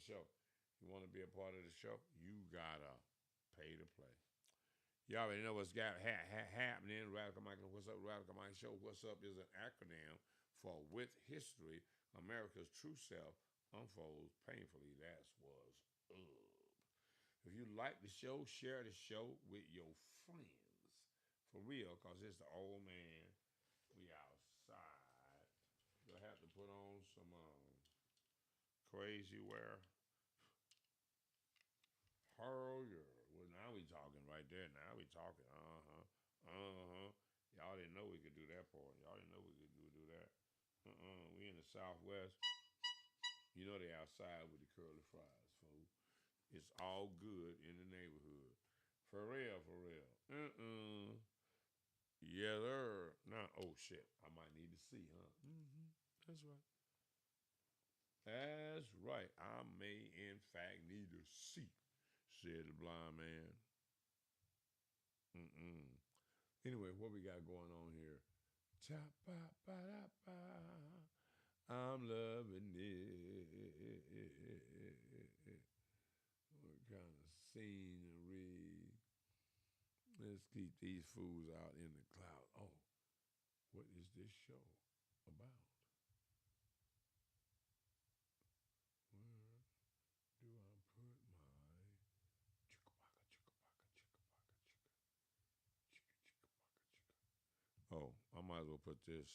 show. You want to be a part of the show? You gotta pay to play. You already know what's happening. Radical Mike, what's up, Radical Mike Show? What's up is an acronym for With History, America's True Self Unfolds Painfully. That's what's up. If you like the show, share the show with your friends. For real, because it's the old man. We outside. You'll have to put on some crazy wear. Hurl your. Well, now we talking right there. Now we talking. Y'all didn't know we could do that part. Y'all didn't know we could do that. We in the Southwest. You know they outside with the curly fries, folks. It's all good in the neighborhood. For real, for real. Yeah, sir. Now, oh shit. I might need to see, huh? That's right. That's right. I may, in fact, need to see, said the blind man. Anyway, what we got going on here? Cha-ba-ba-da-ba. I'm loving it. What kind of scenery? Let's keep these fools out in the cloud. Oh, what is this show about? Where do I put my chicka-baka, chicka-baka, chicka-baka, chicka, chicka, chicka-baka, chicka? Oh, I might as well put this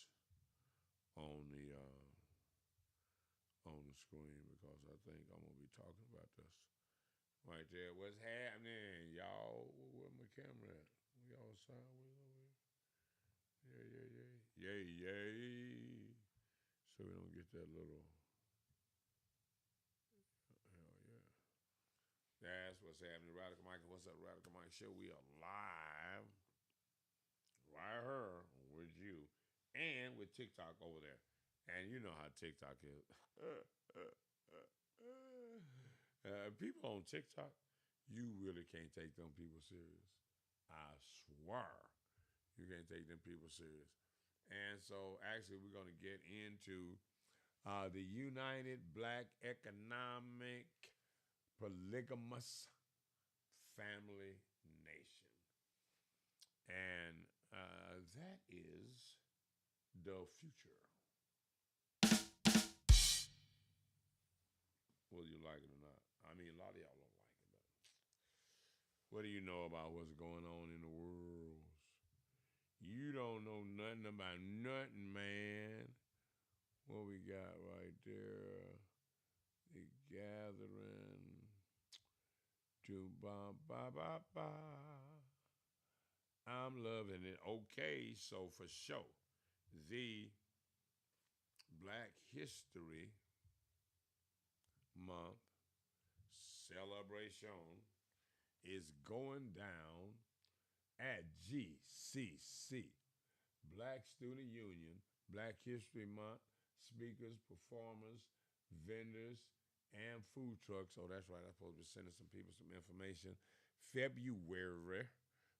on the screen because I think I'm gonna be talking about this right there. What's happening, y'all? Where my camera at? We all sideways over here. Yay. So we don't get that little. Hell yeah. That's what's happening. Radical Mike, what's up, Radical Mike Show? We are live right here with you and with TikTok over there. And you know how TikTok is. People on TikTok, you really can't take them people serious. I swear, you can't take them people serious. And so, actually, we're going to get into the United Black Economic Polygamous Family Nation. And that is the future. Whether you like it or not. I mean, a lot of y'all don't like it, but what do you know about what's going on in the world? You don't know nothing about nothing, man. What we got right there? The gathering to ba ba ba ba. I'm loving it. Okay, so for sure, the Black History Month celebration is going down at GCC, Black Student Union, Black History Month, speakers, performers, vendors, and food trucks. Oh, that's right. I'm supposed to be sending some people some information. February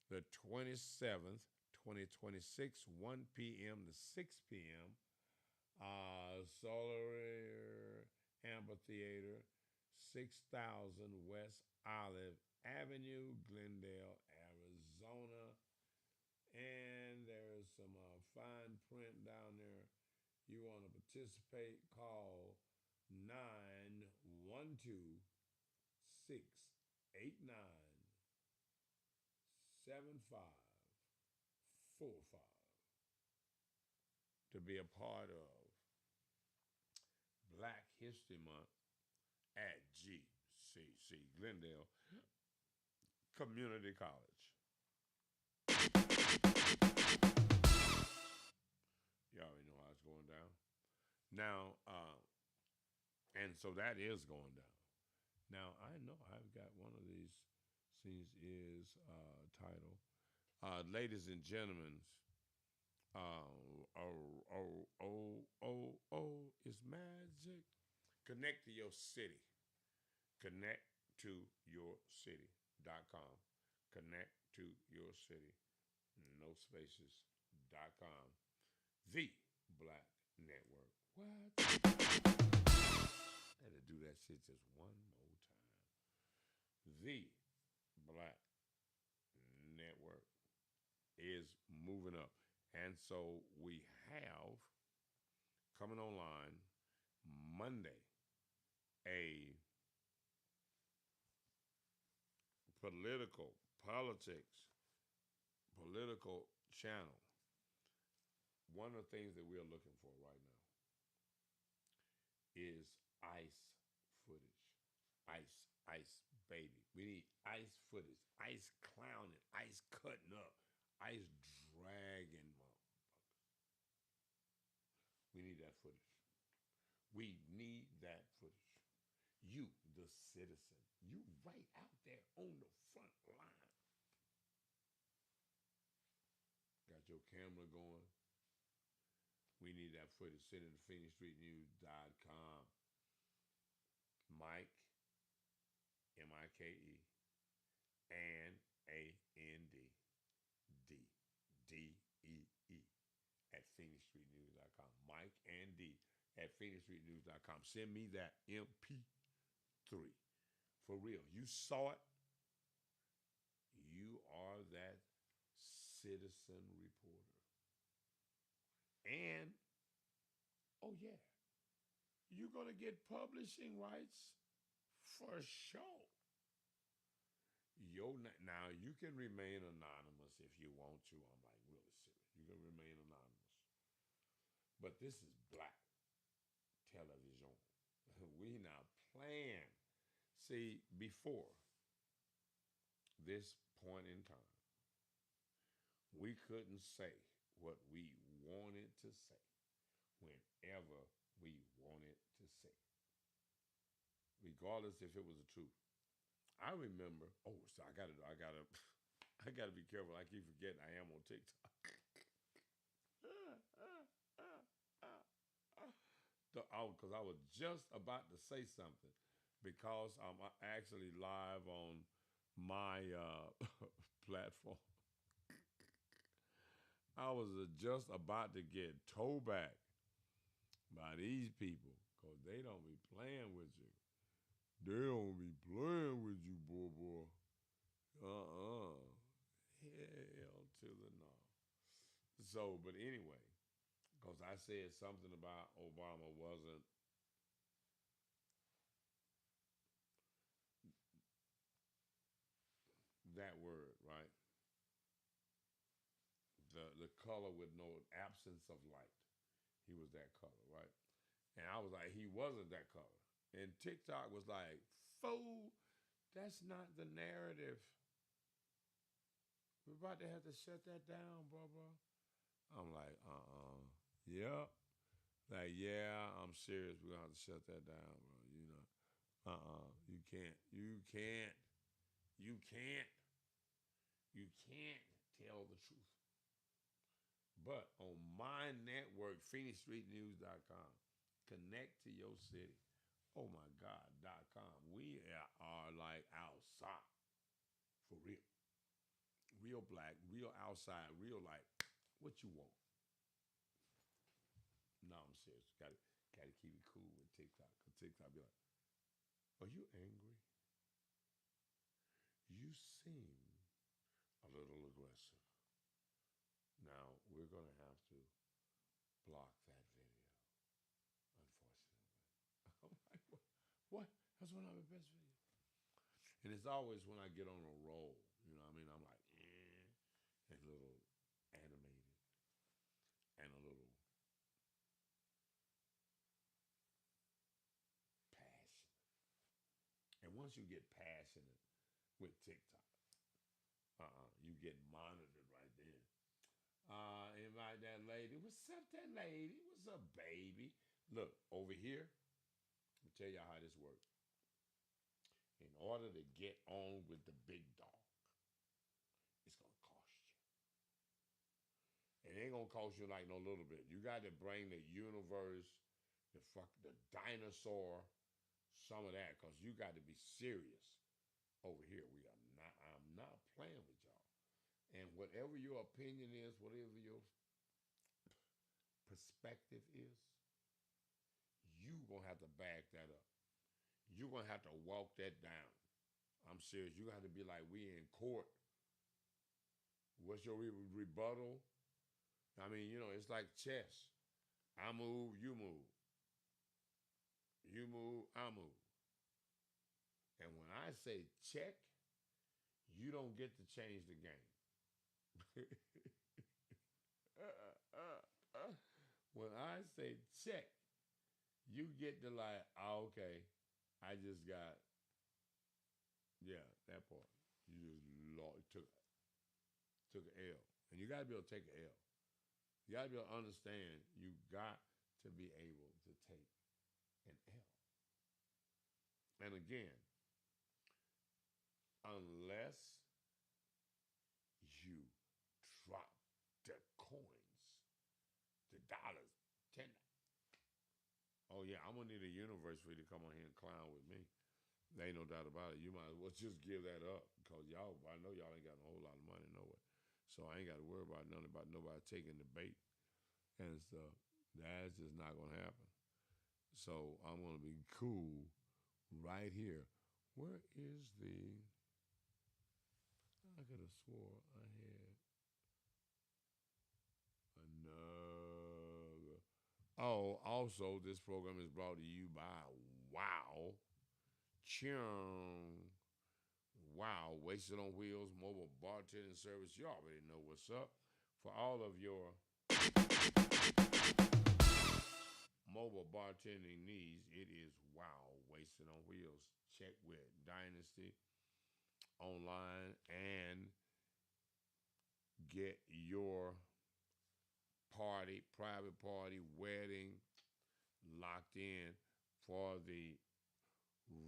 the 27th, 2026, 1 p.m. to 6 p.m. Solar Amphitheater, 6000 West Olive Avenue, Glendale, Arizona. And there's some fine print down there. You want to participate, call 912-689-7545 to be a part of Black History Month at GCC, Glendale Community College. You already know how it's going down. Now, and so that is going down. Now, I know I've got one of these scenes is titled, Ladies and Gentlemen, it's magic. Connect to your city. Connect to your city.com. Connect to your city. No spaces.com. The Black Network. What? I had to do that shit just one more time. The Black Network is moving up. And so we have coming online Monday a political, politics, political channel. One of the things that we're looking for right now is ice footage. Ice, baby. We need ice footage, ice clowning, ice cutting up, ice dragging motherfuckers. We need that footage. We need that footage. You, the citizen, you right out there on the front line. Got your camera going. We need that footage. Send it to PhoenixStreetNews.com. Mike, Mike, and AND, DEE at PhoenixStreetNews.com. Mike and D at PhoenixStreetNews.com. Send me that MP3. For real. You saw it. You are that citizen reporter. And, oh yeah, you're going to get publishing rights for sure. Now, you can remain anonymous if you want to. I'm like really serious. You can remain anonymous. But this is Black television. We not playing. See, before this point in time, we couldn't say what we wanted to say whenever we wanted to say it, regardless if it was the truth. I remember. Oh, so I gotta be careful. I keep forgetting I am on TikTok. Because I was just about to say something, because I'm actually live on my platform. I was just about to get towed back by these people because they don't be playing with you. They don't be playing with you, boy. Hell to the no. So, but anyway, because I said something about Obama wasn't that word, right? The color with no absence of light. He was that color, right? And I was like, he wasn't that color. And TikTok was like, fool, that's not the narrative. We're about to have to shut that down, bro. I'm like, yep. Like, yeah, I'm serious. We're going to have to shut that down, bro. You know, you can't. You can't tell the truth. But on my network, PhoenixStreetNews.com, connect to your city. Oh my God.com. We are like outside. For real. Real black, real outside, real like, what you want? No, I'm serious. Gotta keep it cool with TikTok. Because TikTok be like, are you angry? You seem a little aggressive. Now, we're going to have to block that video, unfortunately. I'm like, what? That's one of the best videos. And it's always when I get on a roll, you know what I mean? I'm like, and a little animated and a little passionate. And once you get passionate with TikTok, you get monitored right then. Invite that lady. What's up, that lady? What's up, baby? Look, over here, let me tell y'all how this works. In order to get on with the big dog, it's going to cost you. It ain't going to cost you like no little bit. You got to bring the universe, the dinosaur, some of that, because you got to be serious over here. I'm not playing with y'all. And whatever your opinion is, whatever your perspective is, you going to have to back that up. you're gonna have to walk that down. I'm serious. You got to be like we in court. What's your rebuttal? I mean, it's like chess. I move, you move. You move, I move. And when I say check, you don't get to change the game. When I say check, you get to like, oh, okay, I just got, yeah, that part. You just took an L. And you got to be able to take an L. You got to be able to understand you got to be able to take an L. And again, unless you drop the coins, the dollars, 10. Oh yeah, I'm gonna need a universe for you to come on here and clown with me. There ain't no doubt about it. You might as well just give that up because y'all, I know y'all ain't got a whole lot of money nowhere. So I ain't got to worry about nothing about nobody taking the bait and stuff. That's just not gonna happen. So I'm gonna be cool right here. Where is the? I could have swore I had another. Oh, also, this program is brought to you by Wow. Chung. Wow. Wasted on Wheels mobile bartending service. You already know what's up. For all of your mobile bartending needs, it is Wow. Wasted on Wheels. Check with Dynasty online and get your private party, wedding locked in for the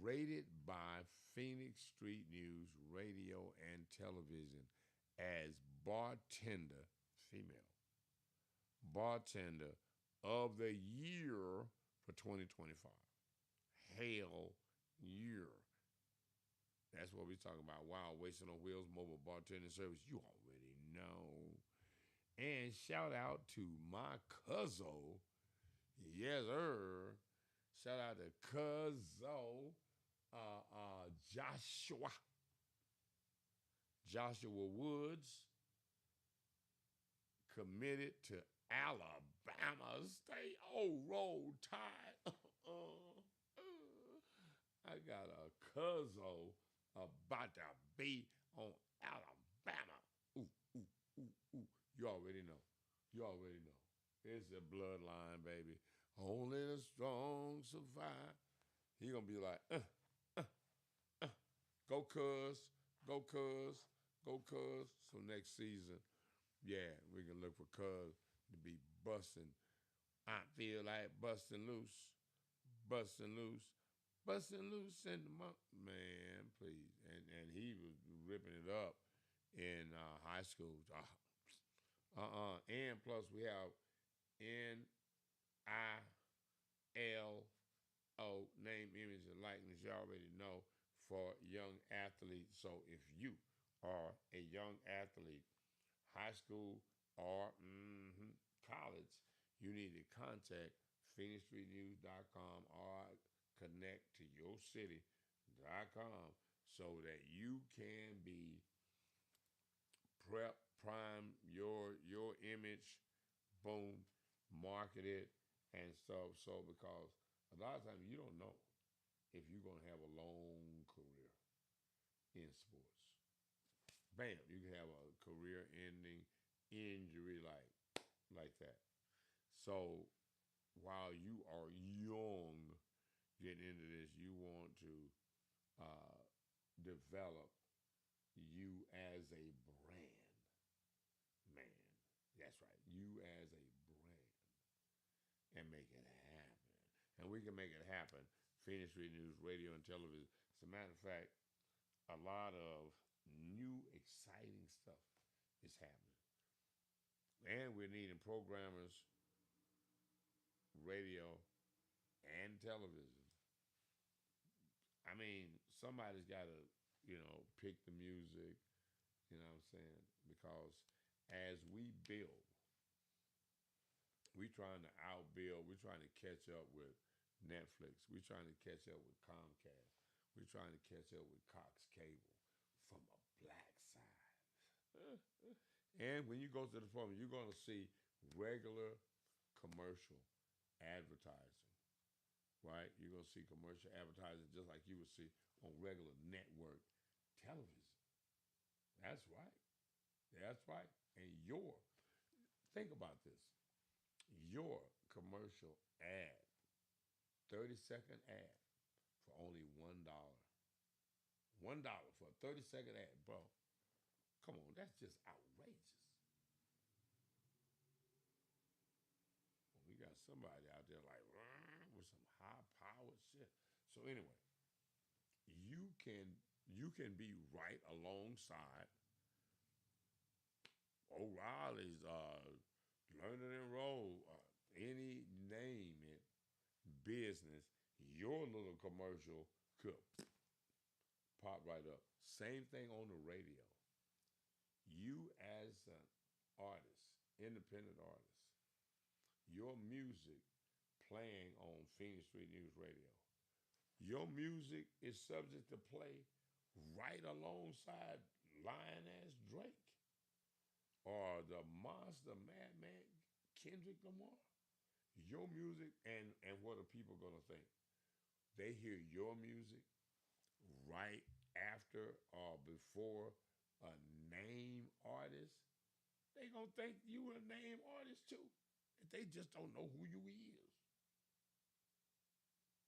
rated by Phoenix Street News Radio and Television as bartender, female, bartender of the year for 2025. Hell year. That's what we're talking about. Wow, Wasting on Wheels mobile bartending service. You already know. And shout out to my cuzzo. Yes, sir. Shout out to cuzzo Joshua. Joshua Woods committed to Alabama State. Oh, roll tide. I got a cuzzo about to be on Alabama. Ooh, ooh, ooh, ooh. You already know. You already know. It's a bloodline, baby. Only the strong survive. He gonna be like, go cuz, go cuz, go cuz. So next season, yeah, we can look for cuz to be busting. I feel like busting loose, busting loose, busting loose in the month. Man, please. And he was ripping it up in high school. And plus we have NILO, name, image, and likeness. You already know for young athletes. So if you are a young athlete, high school or college, you need to contact PhoenixStreetNews.com or connect to YourCity.com so that you can be prime your image, boom, market it and stuff. So because a lot of times you don't know if you're gonna have a long career in sports. Bam, you can have a career-ending injury like that. So while you are young, getting into this, you want to uh, develop you as a brand, man. That's right, you as a brand, and make it happen. And we can make it happen. Phoenix Street News, radio, and television. As a matter of fact, a lot of new, exciting stuff is happening. And we're needing programmers, radio, and television. I mean, somebody's got to, pick the music, you know what I'm saying? Because as we build, we're trying to outbuild, we're trying to catch up with Netflix. We're trying to catch up with Comcast. We're trying to catch up with Cox Cable from a black side. And when you go to the phone, you're going to see regular commercial advertising, right? You're going to see commercial advertising just like you would see on regular network television. That's right. That's right. And think about this. Your commercial ad, 30-second ad for only $1. $1 for a 30-second ad, bro. Come on, that's just outrageous. We got somebody out there like with some high-powered shit. So anyway, you can be right alongside O'Reilly's, Learning and Roll, any name it business. Your little commercial could pop right up. Same thing on the radio. You as an artist, independent artist, your music playing on Phoenix Street News Radio. Your music is subject to play right alongside Lion Ass Drake or the Monster Madman Kendrick Lamar. Your music and what are people gonna think? They hear your music right after or before a name artist. They gonna think you a name artist too. If they just don't know who you is.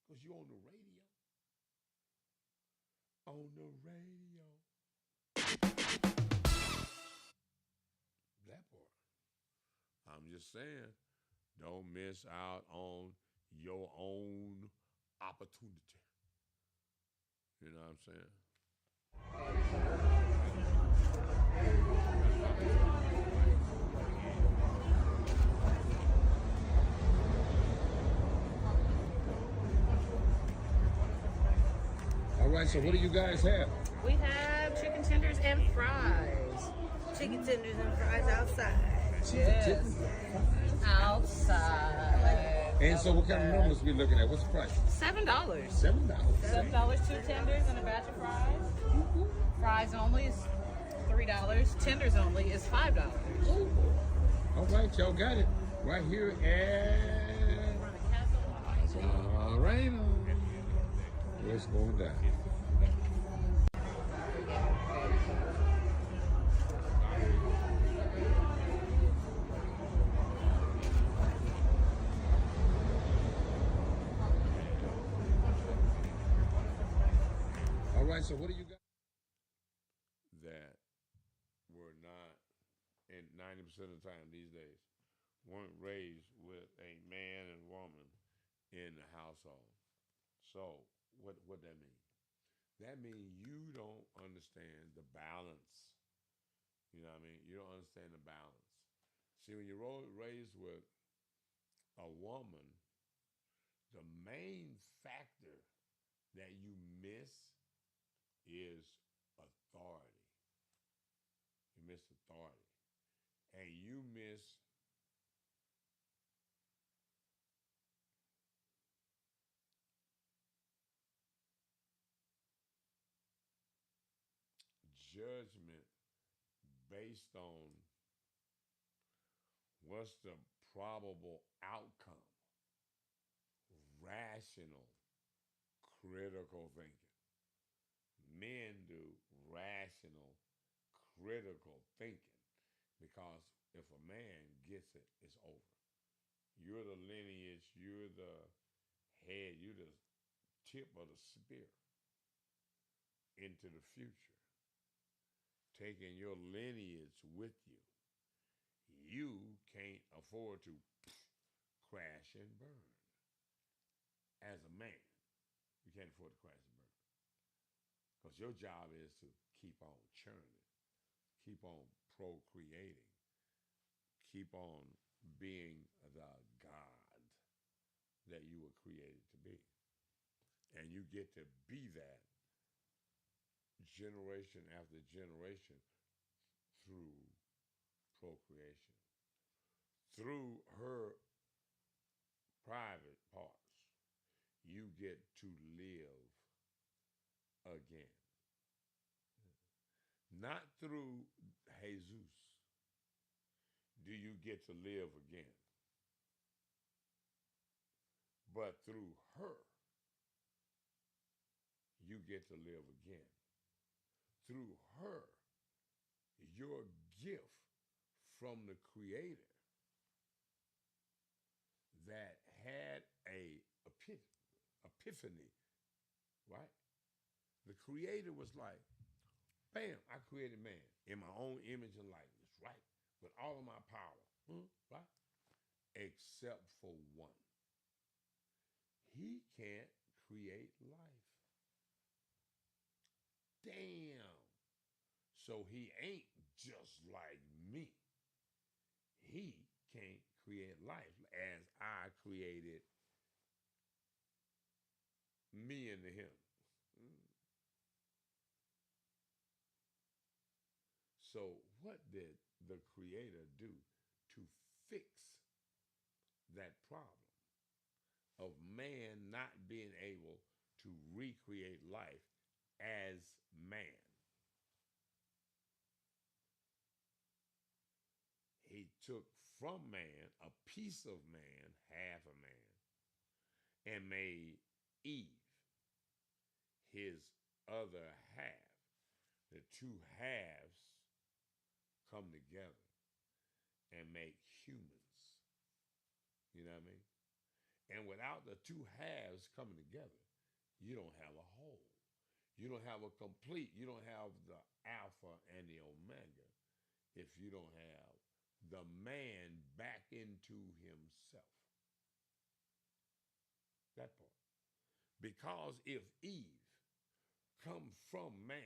Because you on the radio. On the radio. That part. I'm just saying, don't miss out on your own opportunity. You know what I'm saying? All right, so what do you guys have? We have chicken tenders and fries. Chicken tenders and fries outside. Yes. Outside. And so what kind of numbers we looking at? What's the price? $7. $7. $7, 2 tenders and a batch of fries. Fries only is $3. Tenders only is $5. All right, y'all got it. Right here at... All right. What's going down? All right, so what do you got? That were not, and 90% of the time these days, weren't raised with a man and woman in the household. So what that mean? That means you don't understand the balance. You know what I mean? You don't understand the balance. See, when you're raised with a woman, the main factor that you miss is authority. You miss authority. And you miss judgment based on what's the probable outcome. Rational, critical thinking. Men do rational, critical thinking because if a man gets it, it's over. You're the lineage, you're the head, you're the tip of the spear into the future. Taking your lineage with you. You can't afford to crash and burn. As a man, you can't afford to crash and burn. Because your job is to keep on churning, keep on procreating, keep on being the God that you were created to be. And you get to be that generation after generation through procreation, through her private parts. you get to live again. Not through Jesus do you get to live again, but through her you get to live again. Through her, your gift from the Creator that had a epiphany, right? The Creator was like, bam, I created man in my own image and likeness, right? With all of my power, right? Except for one. He can't create life. Damn. So he ain't just like me. He can't create life as I created me into him. So what did the Creator do to fix that problem of man not being able to recreate life as man? He took from man a piece of man, half a man, and made Eve his other half. The two halves come together and make humans. You know what I mean? And without the two halves coming together, you don't have a whole. You don't have a complete. You don't have the Alpha and the Omega if you don't have the man back into himself. That part. Because if Eve come from man,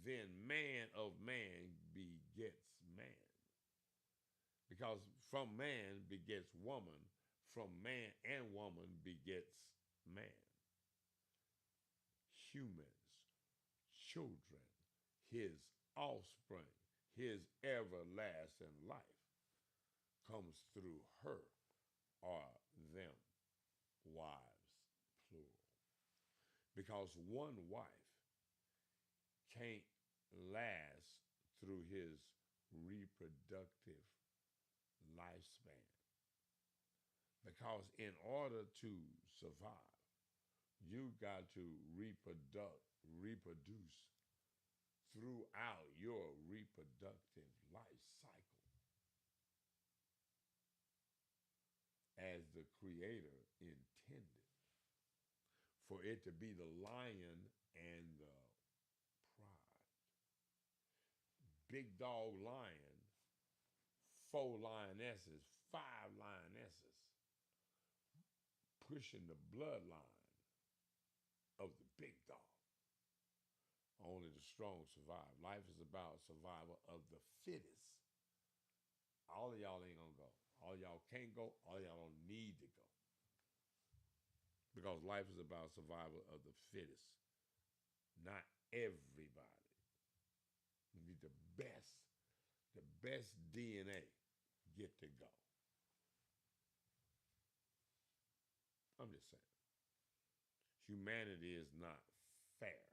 then man of man begets man. Because from man begets woman, from man and woman begets man. Humans, children, his offspring, his everlasting life comes through her or them, wives, plural. Because one wife can't last through his reproductive lifespan. Because in order to survive, you got to reproduce throughout your reproductive life cycle as the Creator intended for it to be the lion and the pride. Big dog lion, 4 lionesses, 5 lionesses, pushing the bloodline of the big dog. Only the strong survive. Life is about survival of the fittest. All of y'all ain't gonna go. All y'all can't go. All y'all don't need to go. Because life is about survival of the fittest. Not everybody. You need the best DNA get to go. I'm just saying. Humanity is not fair.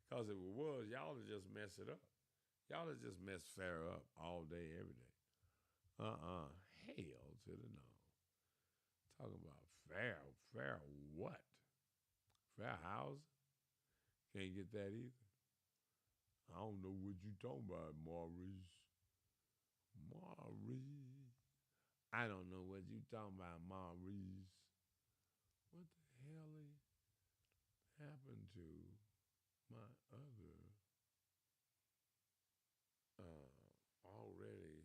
Because if it was, y'all would just mess it up. Y'all would just mess fair up all day, every day. Hell to the no. Talking about fair. Fair what? Fair housing? Can't get that either. I don't know what you talking about, Maurice. Maurice. I don't know what you talking about, Maurice. What the hell happened to my other already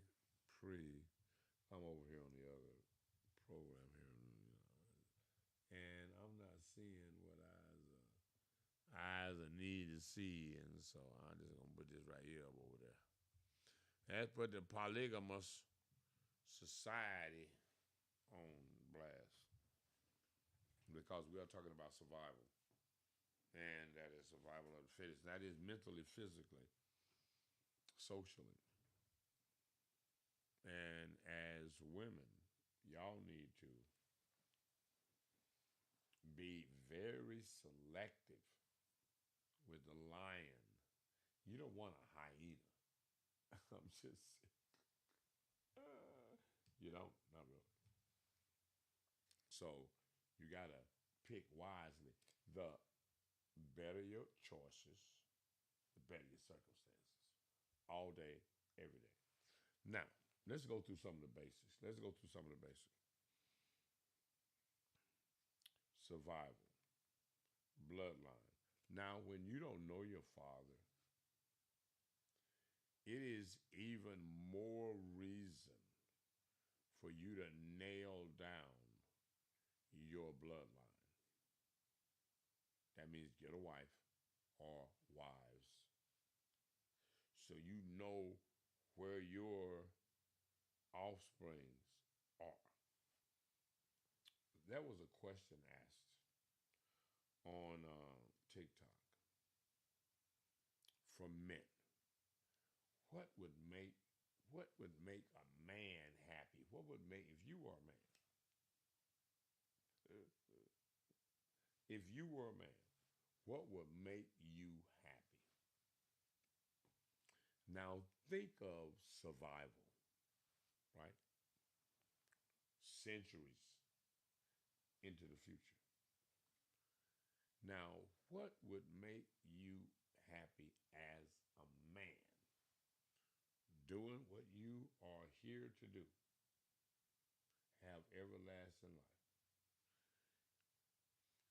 I'm over here on the other program here, and I'm not seeing what eyes are need to see, and so I'm just gonna put this right here up over there. Let's put the polygamous society on blast because we are talking about survival, and that is survival of the fittest. That is mentally, physically, socially. And as women, y'all need to be very selective with the lion. You don't want a hyena. I'm just, you know, not really. So you got to pick wisely. The better your choices, the better your circumstances. All day, every day. Now, let's go through some of the basics. Let's go through some of the basics. Survival, bloodline. Now, when you don't know your father, it is even more reason for you to nail down your bloodline. That means get a wife or wives so you know where your offsprings are. There was a question asked on TikTok from men. What would make a man happy? What would make if you were a man? If you were a man, what would make you happy? Now think of survival, right? Centuries into the future. Now, what would make you happy as a man? Doing what you are here to do. Have everlasting life.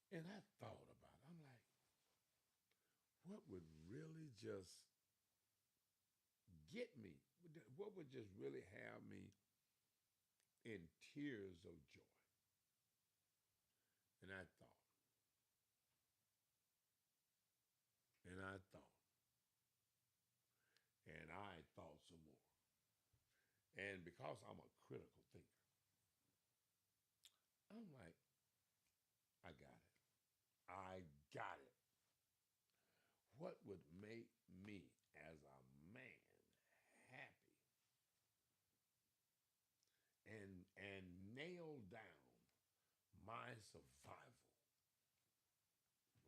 And I thought about it. I'm like, what would really just get me? What would just really have me in tears of joy? And I thought, and I thought, and I thought some more. And because I'm a critical thinker, I'm like, I got it. I got it. What would make me as a man happy and nail down my survival,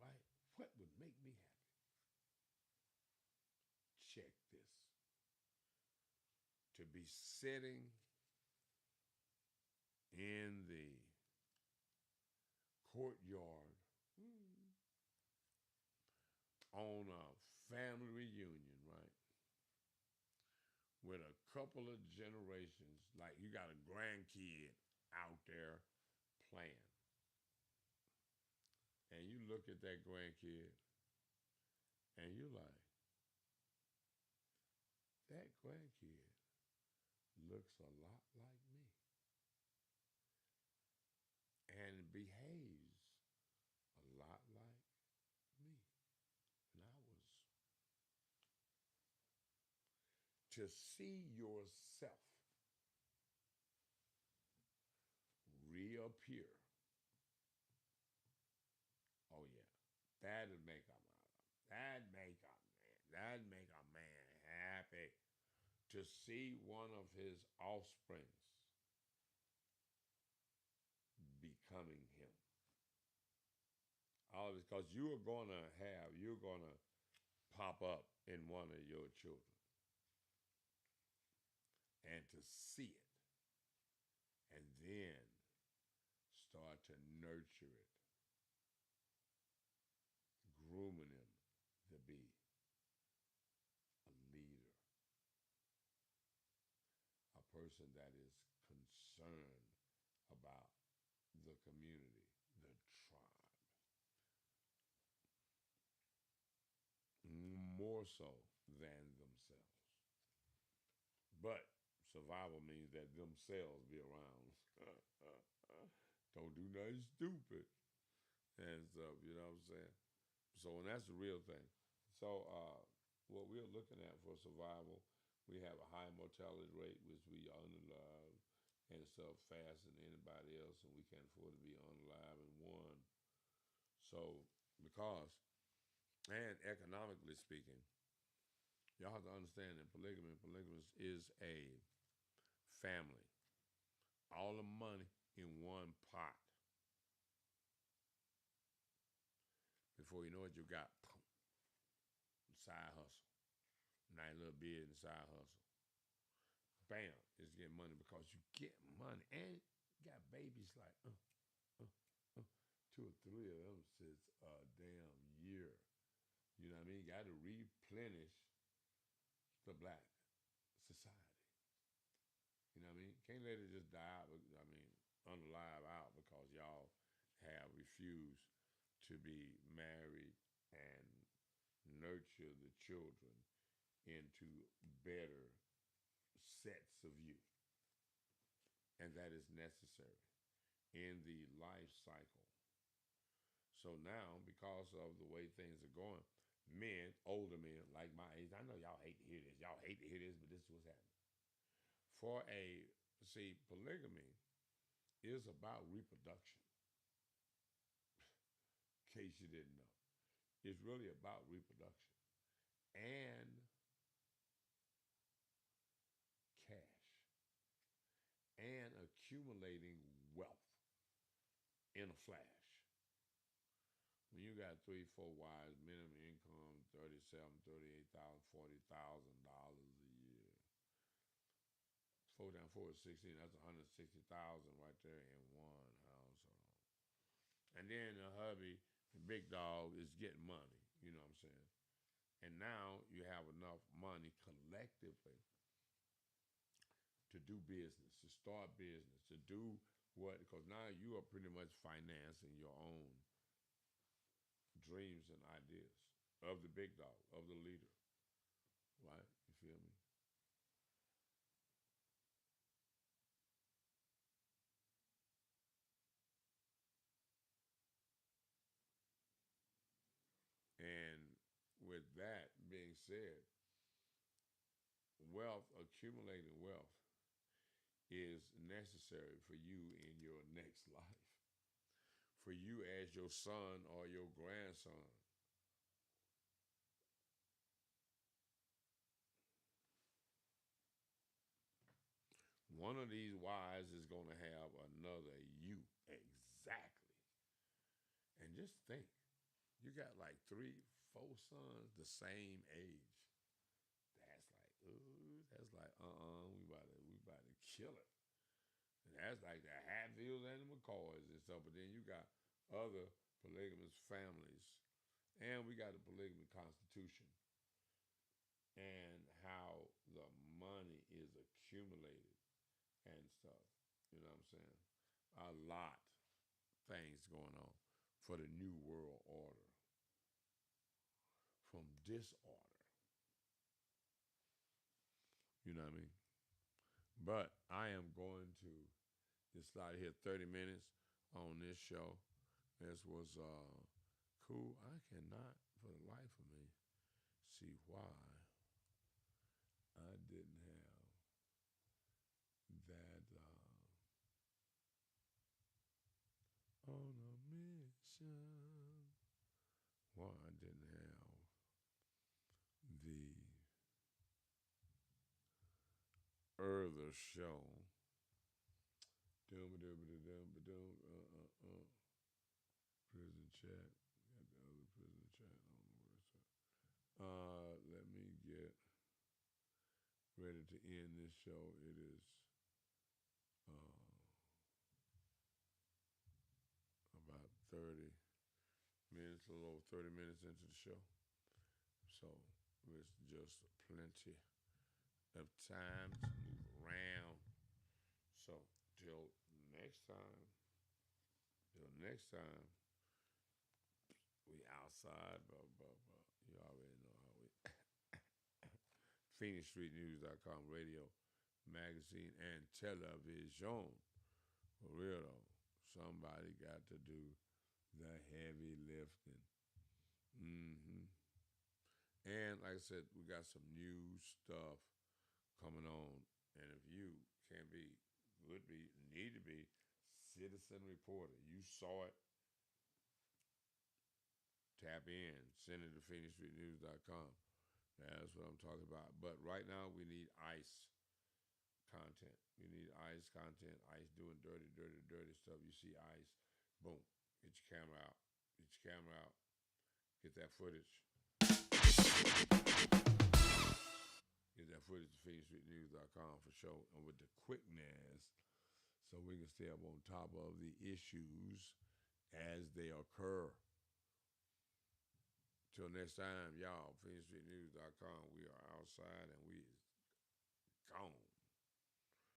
right? What would make me happy? Check this. To be sitting in the courtyard on a family reunion, right? With a couple of generations, like you got a grandkid out there playing. And you look at that grandkid and you're like, that grandkid looks a lot like me and behaves a lot like me. And I was to see yourself reappear. Oh yeah, that'd make a that'd make a man happy to see one of his offsprings becoming him. All this because you're gonna pop up in one of your children, and to see it, and then start to nurture it, grooming him to be a leader, a person that is concerned about the community, the tribe, more so than themselves. But survival means that themselves be around. Don't do nothing stupid and stuff, you know what I'm saying? So, and that's the real thing. So, what we're looking at for survival, we have a high mortality rate, which we unalive and stuff faster than anybody else, and we can't afford to be unalive and one. So, because, and economically speaking, y'all have to understand that polygamy is a family all the money in one pot. Before you know it, you got side hustle, nice little business side hustle. Bam, it's getting money because you get money and you got babies like two or three of them since a damn year. You know what I mean? You got to replenish the black society. You know what I mean? Can't let it just die out. I mean, unalive out because y'all have refused to be married and nurture the children into better sets of you. And that is necessary in the life cycle. So now, because of the way things are going, men, older men like my age, I know y'all hate to hear this. Y'all hate to hear this, but this is what's happening. Polygamy is about reproduction. In case you didn't know, it's really about reproduction and cash and accumulating wealth in a flash. When you got 3, 4 wives, minimum income $37,000, $38,000, $40,000 a year. 4 down 4 is 16. That's 160,000 right there in one household. And then the hubby, the big dog, is getting money. You know what I'm saying? And now you have enough money collectively to do business, to start business, to do what? Because now you are pretty much financing your own dreams and ideas of the big dog, of the leader. Right? You feel me? And with that being said, accumulating wealth is necessary for you in your next life. For you as your son or your grandson. One of these wives is going to have another you. Exactly. And just think, you got like 3, 4 sons the same age. That's like, we about to kill it. And that's like the Hatfields and the McCoys and stuff. But then you got other polygamous families. And we got the polygamy constitution. And how the money is accumulated and stuff. You know what I'm saying? A lot things going on for the new world order. From disorder. You know what I mean? But I am going to just start here 30 minutes on this show. This was cool. I cannot, for the life of me, see why I didn't have that on a mission. Why I didn't have the other show. Prison chat. Got the other prison chat. I don't know where it's at. Let me get ready to end this show. It is about 30 minutes, a little over 30 minutes into the show. So it's just plenty of time to move around. So till next time, we outside, blah, blah, blah. You already know how we. PhoenixStreetNews.com radio, magazine, and television. For real though, somebody got to do the heavy lifting. And like I said, we got some new stuff coming on. And if you can be, would be, need to be, citizen reporter. You saw it. Tap in. Send it to PhoenixStreetNews.com. That's what I'm talking about. But right now we need ICE content. You need Ice content. Ice doing dirty stuff. You see Ice, boom, get your camera out. Get your camera out. Get that footage. Get that footage to PhoenixStreetNews.com for sure. And with the quickness, so we can stay up on top of the issues as they occur. Till next time, y'all, PhoenixStreetNews.com. We are outside and we is gone.